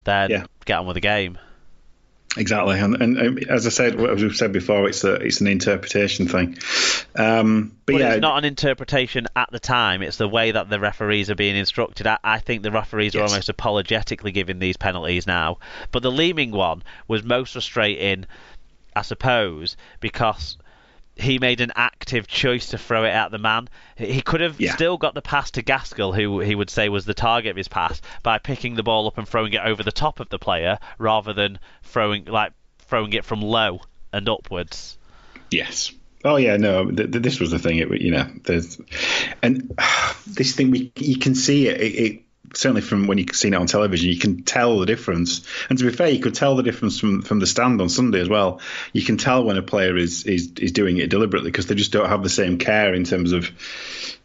then Yeah. get on with the game. Exactly, and as I said, as we've said before, it's an interpretation thing. But But yeah, it's not an interpretation at the time. It's the way that the referees are being instructed. I think the referees are yes, almost apologetically giving these penalties now. But the Leeming one was most frustrating, I suppose, because he made an active choice to throw it at the man. He could have yeah, still got the pass to Gaskell, who he would say was the target of his pass, by picking the ball up and throwing it over the top of the player rather than throwing it from low and upwards. yes. Oh yeah, no. This was the thing. There's and this thing you can see it certainly from when you've seen it on television, you can tell the difference. And to be fair, you could tell the difference from the stand on Sunday as well. You can tell when a player is doing it deliberately because they just don't have the same care in terms of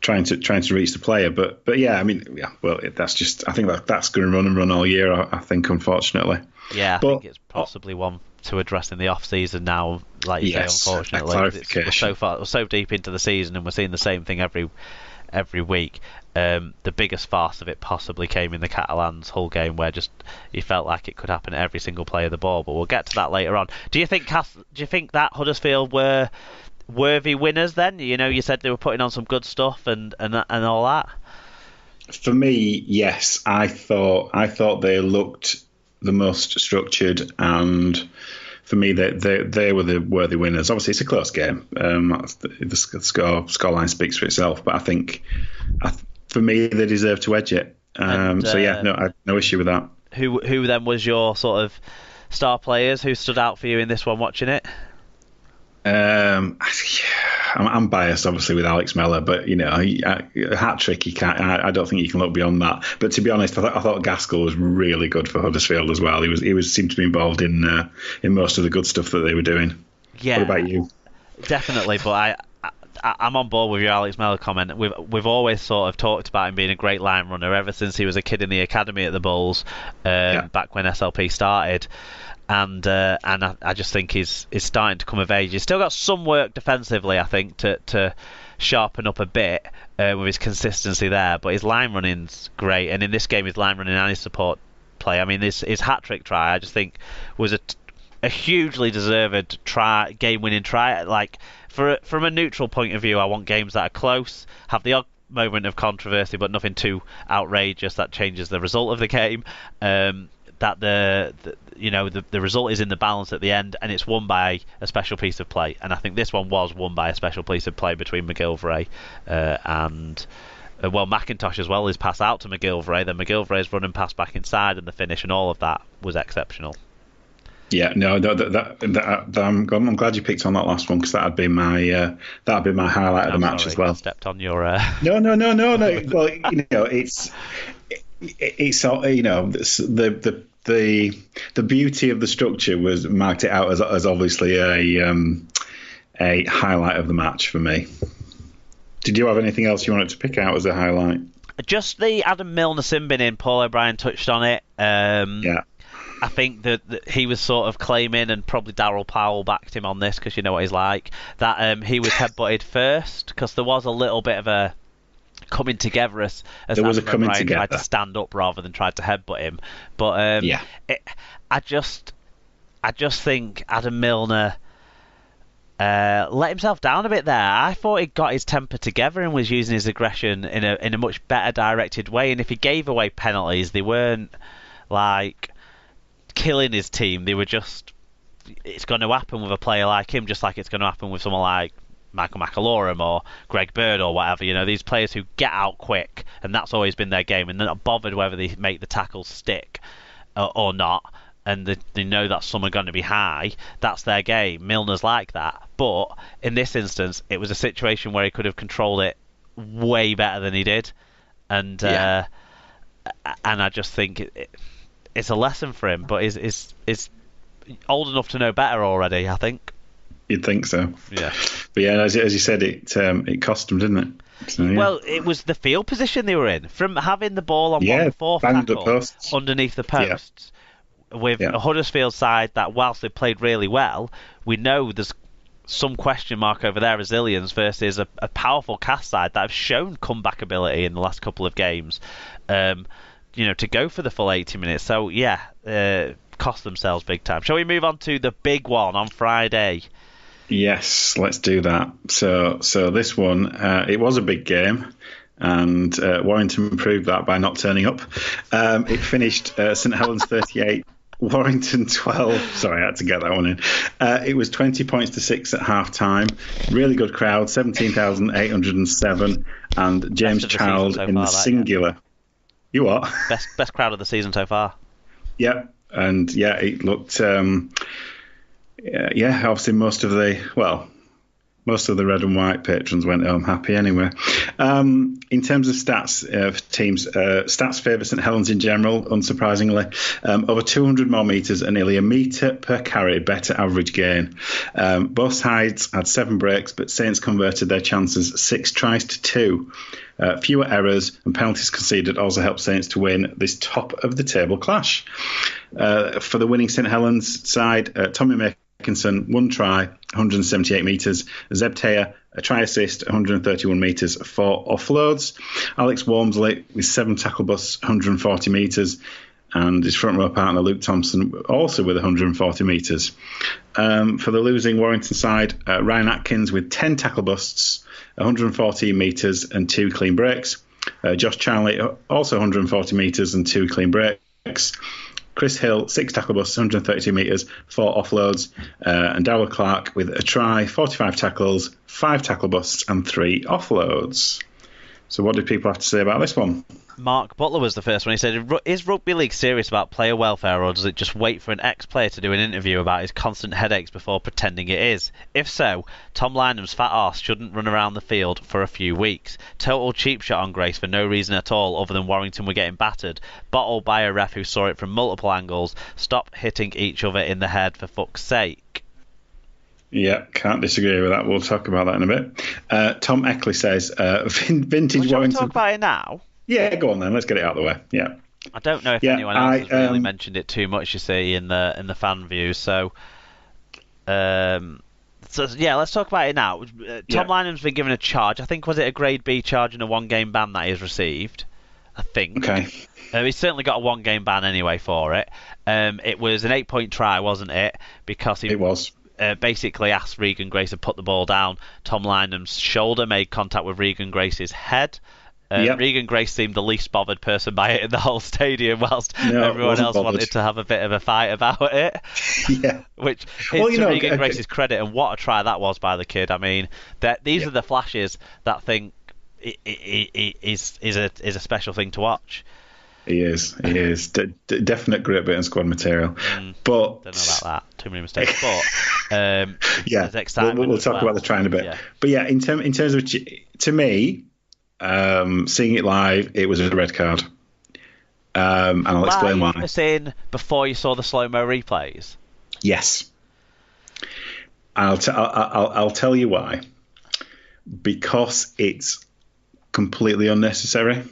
trying to reach the player. But yeah, I mean, yeah, well, that's just, I think that's going to run all year. I think, unfortunately. Yeah, I think it's possibly one to address in the off season now. Like you say, unfortunately, we're so deep into the season and we're seeing the same thing every week. The biggest farce of it possibly came in the Catalans-Hull game, where just you felt like it could happen at every single play of the ball. But we'll get to that later on. Do you think that Huddersfield were worthy winners then? You said they were putting on some good stuff and all that. For me, yes. I thought they looked the most structured, and for me, they were the worthy winners. Obviously, it's a close game. The scoreline speaks for itself, but I think, for me, they deserve to edge it. So yeah, no, I had no issue with that. Who then was your sort of star players? Who stood out for you in this one watching it? I'm biased, obviously, with Alex Mellor, but a hat trick. You can't. I don't think you can look beyond that. But to be honest, I thought Gaskell was really good for Huddersfield as well. He seemed to be involved in most of the good stuff that they were doing. Yeah. What about you? Definitely, but I'm on board with your Alex Mellor comment. We've always sort of talked about him being a great line runner ever since he was a kid in the academy at the Bulls, back when SLP started. And I just think he's starting to come of age. He's still got some work defensively, I think, to sharpen up a bit with his consistency there. But his line running's great, and in this game, his line running and his support play. I mean, his hat trick try, I just think was a hugely deserved game-winning try. Like from a neutral point of view, I want games that are close, have the odd moment of controversy, but nothing too outrageous that changes the result of the game. That the result is in the balance at the end, and it's won by a special piece of play. And I think this one was won by a special piece of play between McGillvray and McIntosh as well. His pass out to McGillvray, then McGillvray's run and pass back inside, and the finish and all of that was exceptional. Yeah, no, I'm glad you picked on that last one, because that'd be my highlight of the match as well. I stepped on your. No. Well, it's the beauty of the structure was marked it out as obviously a highlight of the match for me. Did you have anything else you wanted to pick out as a highlight? Just the Adam Milner sin bin in. Paul O'Brien touched on it. Yeah. I think that he was sort of claiming, and probably Darryl Powell backed him on this because you know what he's like, that he was headbutted first, because there was a little bit of a coming together as there was Adam O'Brien tried to stand up rather than tried to headbutt him. But I just think Adam Milner let himself down a bit there. I thought he got his temper together and was using his aggression in a much better directed way. And if he gave away penalties, they weren't like killing his team. They were just, it's going to happen with a player like him, just like it's going to happen with someone like Michael McAlorum or Greg Bird or whatever. These players who get out quick, and that's always been their game, and they're not bothered whether they make the tackles stick or not, and they know that some are going to be high. That's their game. Milner's like that, but in this instance, it was a situation where he could have controlled it way better than he did, and I just think it's a lesson for him, but is old enough to know better already, I think. You'd think so. Yeah. But yeah, as you said, it cost them, didn't it? So, yeah. Well, it was the field position they were in. From having the ball on 1-4 tackle underneath the posts, with a Huddersfield side that, whilst they played really well, we know there's some question mark over their resilience versus a powerful Cast side that have shown comeback ability in the last couple of games. to go for the full 80 minutes. So yeah, cost themselves big time. Shall we move on to the big one on Friday? Yes, let's do that. So this one, it was a big game, and Warrington proved that by not turning up. It finished St Helens 38, Warrington 12. Sorry, I had to get that one in. It was 20 points to 6 at half time. Really good crowd, 17,807, and James Child in the singular. Yeah. You what? Best crowd of the season so far. Yeah, and yeah, it looked. Obviously most of the red and white patrons went home happy anyway. In terms of stats for teams, stats favour St Helens in general, unsurprisingly. Over 200 more metres and nearly a metre per carry better average gain. Both sides had 7 breaks, but Saints converted their chances 6 tries to 2. Fewer errors and penalties conceded also helped Saints to win this top of the table clash. For the winning St Helens side, Tommy Mackinson, 1 try, 178 metres. Zeb Taylor, a try assist, 131 metres, 4 offloads. Alex Walmsley with 7 tackle busts, 140 metres. And his front row partner, Luke Thompson, also with 140 metres. For the losing Warrington side, Ryan Atkins with 10 tackle busts, 114 metres and 2 clean breaks. Josh Charlie, also 140 metres and 2 clean breaks. Chris Hill, 6 tackle busts, 132 metres, 4 offloads. And Darrell Clark with a try, 45 tackles, 5 tackle busts and 3 offloads. So what did people have to say about this one? Mark Butler was the first one. He said, is Rugby League serious about player welfare, or does it just wait for an ex-player to do an interview about his constant headaches before pretending it is? If so, Tom Lynham's fat arse shouldn't run around the field for a few weeks. Total cheap shot on Grace for no reason at all other than Warrington were getting battered. Bottled by a ref who saw it from multiple angles. Stop hitting each other in the head for fuck's sake. Yeah, can't disagree with that. We'll talk about that in a bit. Tom Eckley says, vintage Shall Warrington... we talk about it now? Yeah, go on then. Let's get it out of the way. Yeah. I don't know if anyone else has really mentioned it too much, you see, in the fan views. So let's talk about it now. Tom Lynham's been given a charge. I think, was it a grade B charge and a 1-game ban that he's received? I think. Okay. He's certainly got a 1-game ban anyway for it. It was an 8-point try, wasn't it? Because it was. Basically asked Regan Grace to put the ball down. Tom Lynham's shoulder made contact with Regan Grace's head. Regan Grace seemed the least bothered person by it in the whole stadium, whilst everyone else wanted to have a bit of a fight about it. Yeah. Which is to Regan Grace's credit, and what a try that was by the kid. I mean, these are the flashes that think is a special thing to watch. He is. Definite great bit of squad material. But don't know about that. Too many mistakes. But yeah, we'll talk about the try in a bit. Yeah. But yeah, in terms of, to me, seeing it live, it was a red card. And I'll explain why. As in before you saw the slow-mo replays? Yes. I'll tell you why. Because it's completely unnecessary.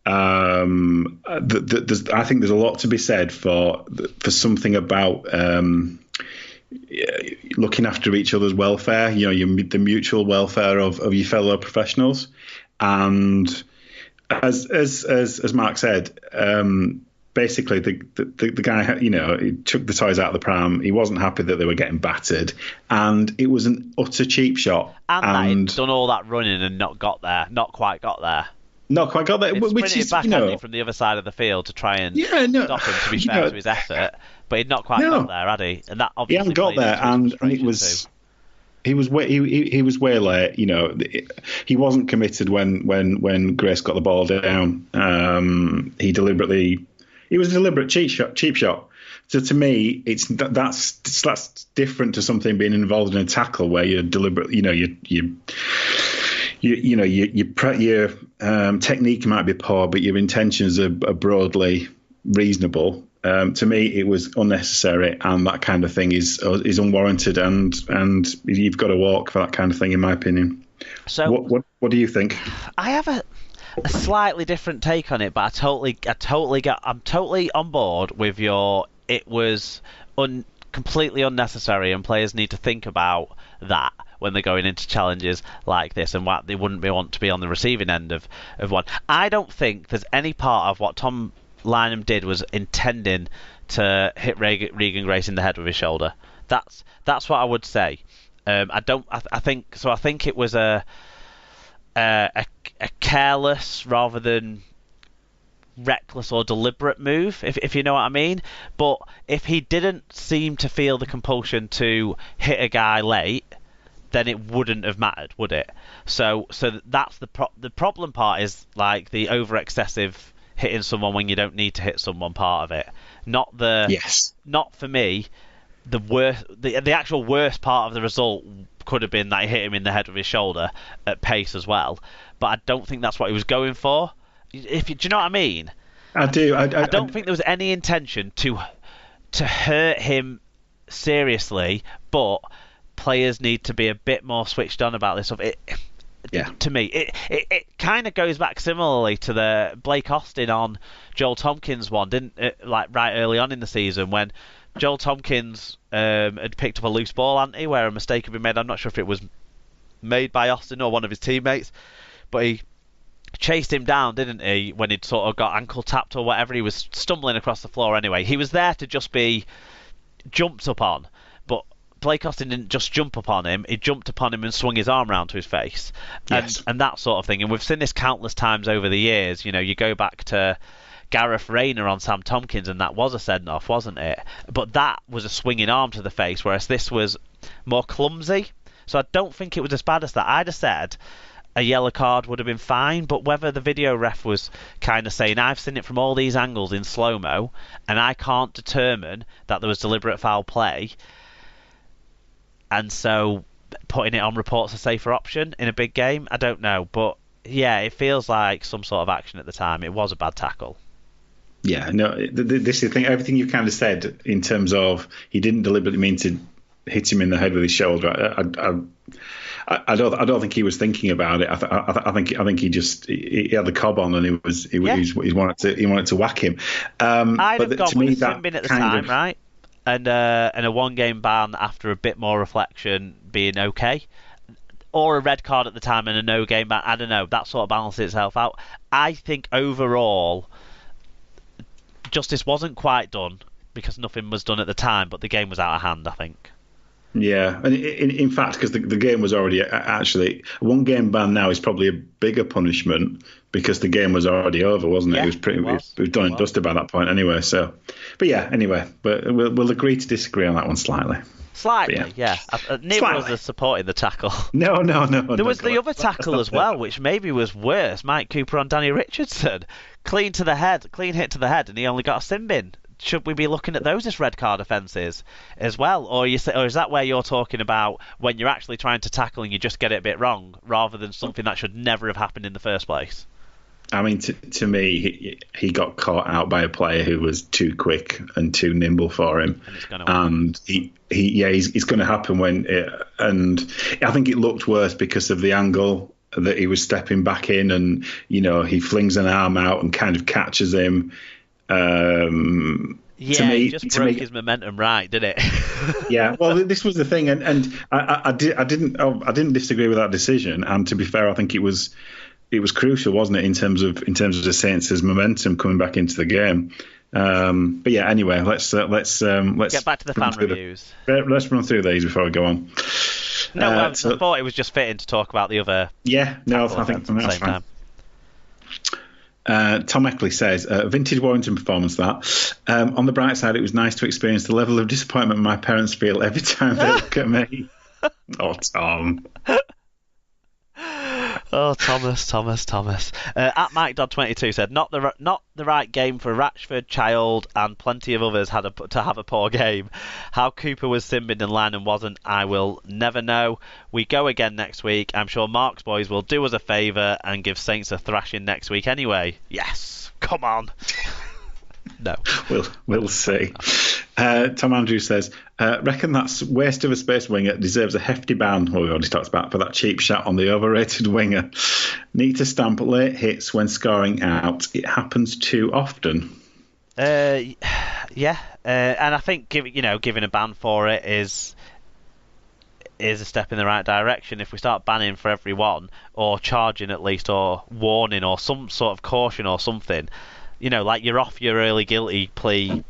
I think there's a lot to be said for something about looking after each other's welfare. The mutual welfare of your fellow professionals, and as Mark said, basically the guy, he took the toys out of the pram. He wasn't happy that they were getting battered, and it was an utter cheap shot. And he'd done all that running and not quite got there. Not quite got there. Which is back from the other side of the field to try and stop him. To be fair to his effort, but he'd not quite got there, had he? And that obviously he hadn't got there, and it was. He was way late. He wasn't committed when Grace got the ball down. It was a deliberate cheap shot. So to me, that's different to something being involved in a tackle where you're deliberate. Your technique might be poor, but your intentions are broadly reasonable. To me, it was unnecessary, and that kind of thing is unwarranted, and you've got to walk for that kind of thing, in my opinion. So, what do you think? I have a slightly different take on it, but I'm totally on board with your. It was completely unnecessary, and players need to think about that when they're going into challenges like this, and what they wouldn't want to be on the receiving end of one. I don't think there's any part of what Tom Lynham did was intending to hit Regan Grace in the head with his shoulder. That's what I would say. I think it was a careless rather than reckless or deliberate move, if you know what I mean. But if he didn't seem to feel the compulsion to hit a guy late, then it wouldn't have mattered, would it? So that's the problem part, is like the over excessive hitting someone when you don't need to hit someone part of it. Not for me. The actual worst part of the result could have been that he hit him in the head with his shoulder at pace as well. But I don't think that's what he was going for. Do you know what I mean? I do. I don't think there was any intention to hurt him seriously, but players need to be a bit more switched on about this stuff. To me, it kind of goes back similarly to the Blake Austin on Joel Tompkins one, didn't it? Like right early on in the season when Joel Tompkins had picked up a loose ball, hadn't he, where a mistake had been made. I'm not sure if it was made by Austin or one of his teammates, but he chased him down, didn't he, when he'd sort of got ankle tapped or whatever. He was stumbling across the floor anyway. He was there to just be jumped upon, but Blake Austin didn't just jump upon him, he jumped upon him and swung his arm round to his face. Yes. And that sort of thing. And we've seen this countless times over the years. You know, you go back to Gareth Rayner on Sam Tompkins, and that was a send-off, wasn't it? But that was a swinging arm to the face, whereas this was more clumsy. So I don't think it was as bad as that. I'd have said a yellow card would have been fine, but whether the video ref was kind of saying, I've seen it from all these angles in slow-mo, and I can't determine that there was deliberate foul play, and so putting it on report's a safer option in a big game, I don't know. But yeah, it feels like some sort of action at the time. It was a bad tackle. Yeah, no, this is the thing. Everything you kind of said in terms of he didn't deliberately mean to hit him in the head with his shoulder. I don't think he was thinking about it. I think he just he had the cob on and he wanted to whack him. I'd but have gone to with me, a sin bin at the time, right? And a 1-game ban after a bit more reflection being okay, or a red card at the time and a no-game ban. I don't know. That sort of balances itself out. I think overall, justice wasn't quite done because nothing was done at the time, but the game was out of hand, I think. Yeah, and in fact, because the game was already actually 1-game ban now is probably a bigger punishment because the game was already over, wasn't it? It was done and dusted by that point anyway. So, but yeah, anyway, but we'll agree to disagree on that one slightly. Slightly, yeah. Neither of us supporting the tackle. No. There was the other tackle as well, which maybe was worse. Mike Cooper on Danny Richardson, clean hit to the head, and he only got a sin bin. Should we be looking at those as red card offences as well, or is that where you're talking about when you're actually trying to tackle and you just get it a bit wrong, rather than something that should never have happened in the first place? I mean, to me, he got caught out by a player who was too quick and too nimble for him, and he's going to happen and I think it looked worse because of the angle that he was stepping back in, and he flings an arm out and kind of catches him. He just broke his momentum, right? Did it? Yeah. Well, this was the thing, and I didn't disagree with that decision. And to be fair, I think it was crucial, wasn't it, in terms of the Saints' momentum coming back into the game. But yeah, anyway, let's get back to the fan reviews. Let's run through these before we go on. No, I thought it was just fitting to talk about the other. Yeah. No, I think that's fine. Tom Eckley says, vintage Warrington performance that. On the bright side, it was nice to experience the level of disappointment my parents feel every time they look at me. Oh, Tom. Oh, Thomas. At MikeDodd22 said, not the right game for Ratchford, Child, and plenty of others to have a poor game. How Cooper was sin-binned and Lynham wasn't, I will never know. We go again next week. I'm sure Mark's boys will do us a favour and give Saints a thrashing next week anyway. Yes, come on. No. We'll see. Tom Andrews says, reckon that waste of a space winger deserves a hefty ban, we already talked about, for that cheap shot on the overrated winger. Need to stamp late hits when scoring out. It happens too often. Yeah. And I think giving a ban for it is is a step in the right direction. If we start banning for everyone, or charging at least, or warning, or some sort of caution or something, like you're off your early guilty plea